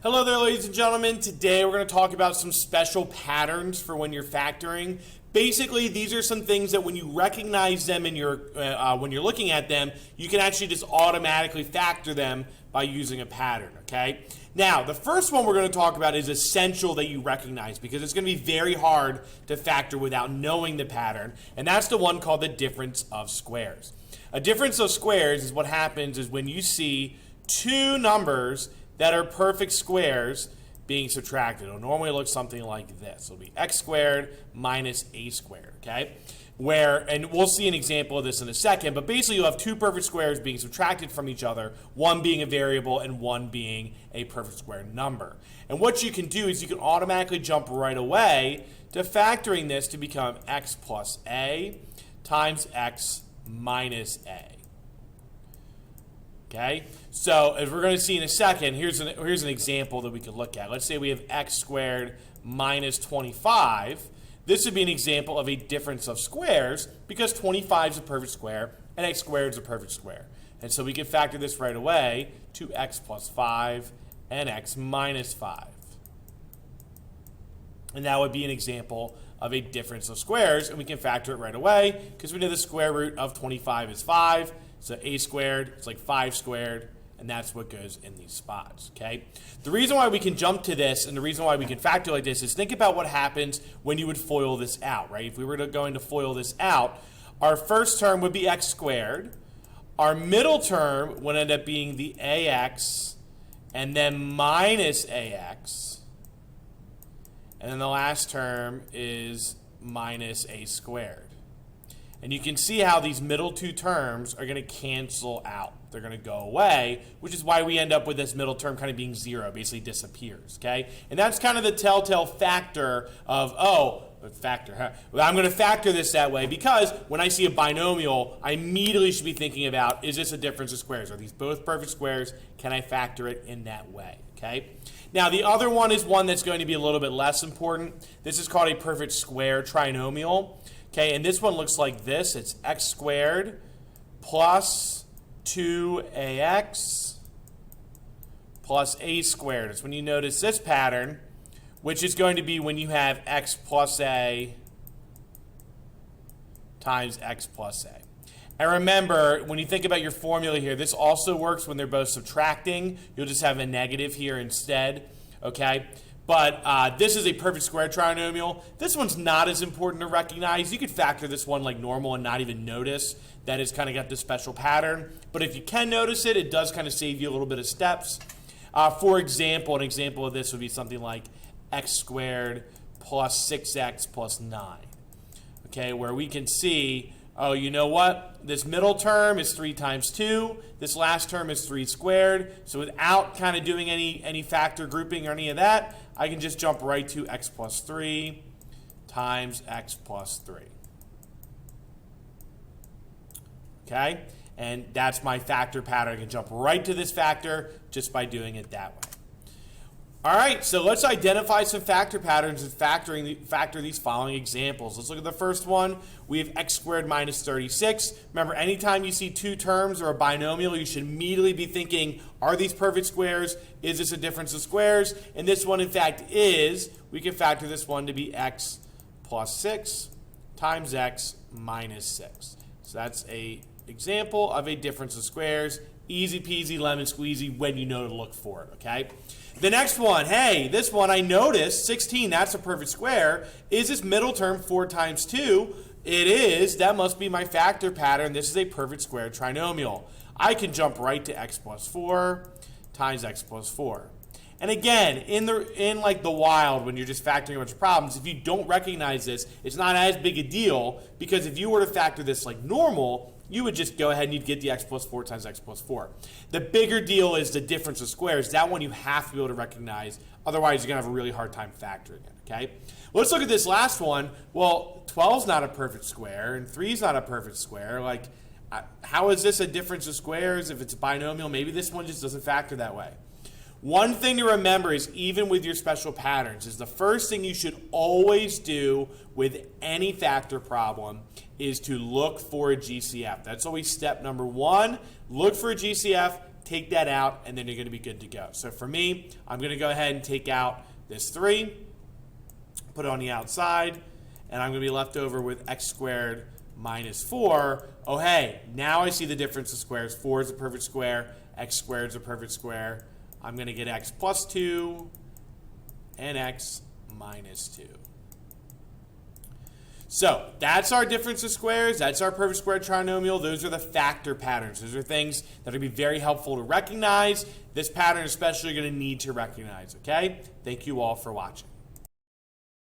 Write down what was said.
Hello there, ladies and gentlemen. Today we're going to talk about some special patterns for when you're factoring. Basically, these are some things that when you recognize them in your when you're looking at them, you can actually just automatically factor them by using a pattern, okay? Now, the first one we're going to talk about is essential that you recognize because it's going to be very hard to factor without knowing the pattern, and that's the one called the difference of squares. A difference of squares is what happens is when you see two numbers that are perfect squares being subtracted. It'll normally look something like this. It'll be x squared minus a squared, okay? And we'll see an example of this in a second, but basically you'll have two perfect squares being subtracted from each other, one being a variable and one being a perfect square number. And what you can do is you can automatically jump right away to factoring this to become x plus a times x minus a. Okay, so as we're going to see in a second, here's an example that we could look at. Let's say we have x squared minus 25. This would be an example of a difference of squares because 25 is a perfect square and x squared is a perfect square. And so we can factor this right away to x plus 5 and x minus 5. And that would be an example of a difference of squares, and we can factor it right away because we know the square root of 25 is 5. So a squared, it's like 5 squared, and that's what goes in these spots, okay? The reason why we can jump to this and the reason why we can factor like this is think about what happens when you would FOIL this out, right? If we were going to FOIL this out, our first term would be x squared. Our middle term would end up being the ax and then minus ax. And then the last term is minus a squared. And you can see how these middle two terms are going to cancel out. They're going to go away, which is why we end up with this middle term kind of being 0, basically disappears, okay? And that's kind of the telltale factor of, I'm going to factor this that way because when I see a binomial, I immediately should be thinking about, is this a difference of squares? Are these both perfect squares? Can I factor it in that way, okay? Now, the other one is one that's going to be a little bit less important. This is called a perfect square trinomial. Okay, and this one looks like this. It's x squared plus 2ax plus a squared. It's when you notice this pattern, which is going to be when you have x plus a times x plus a. And remember, when you think about your formula here, this also works when they're both subtracting. You'll just have a negative here instead, okay? But this is a perfect square trinomial. This one's not as important to recognize. You could factor this one like normal and not even notice that it's kind of got this special pattern. But if you can notice it, it does kind of save you a little bit of steps. For example, an example of this would be something like x squared plus 6x plus 9. Okay, where we can see, oh, you know what? This middle term is 3 times 2. This last term is 3 squared. So without kind of doing any factor grouping or any of that, I can just jump right to x plus 3 times x plus 3. Okay? And that's my factor pattern. I can jump right to this factor just by doing it that way. All right, so let's identify some factor patterns and factor these following examples. Let's look at the first one. We have x squared minus 36. Remember, anytime you see two terms or a binomial, you should immediately be thinking, are these perfect squares? Is this a difference of squares? And this one, in fact, is. We can factor this one to be x plus 6 times x minus 6. So that's an example of a difference of squares. Easy peasy lemon squeezy when you know to look for it, okay? The next one, hey, this one I noticed, 16, that's a perfect square. Is this middle term 4 times 2? It is. That must be my factor pattern. This is a perfect square trinomial. I can jump right to x plus 4 times x plus 4. And again, in like the wild, when you're just factoring a bunch of problems, if you don't recognize this, it's not as big a deal because if you were to factor this like normal, you would just go ahead and you'd get the x plus 4 times x plus 4. The bigger deal is the difference of squares. That one you have to be able to recognize. Otherwise, you're going to have a really hard time factoring it, okay? Let's look at this last one. Well, 12 is not a perfect square, and 3 is not a perfect square. Like, how is this a difference of squares if it's a binomial? Maybe this one just doesn't factor that way. One thing to remember is even with your special patterns is the first thing you should always do with any factor problem is to look for a GCF. That's always step number one. Look for a GCF, take that out, and then you're going to be good to go. So for me, I'm going to go ahead and take out this 3, put it on the outside, and I'm going to be left over with x squared minus 4. Oh, hey, now I see the difference of squares. 4 is a perfect square. X squared is a perfect square. I'm going to get x plus 2 and x minus 2. So that's our difference of squares. That's our perfect square trinomial. Those are the factor patterns. Those are things that are going to be very helpful to recognize. This pattern especially you're going to need to recognize, okay? Thank you all for watching.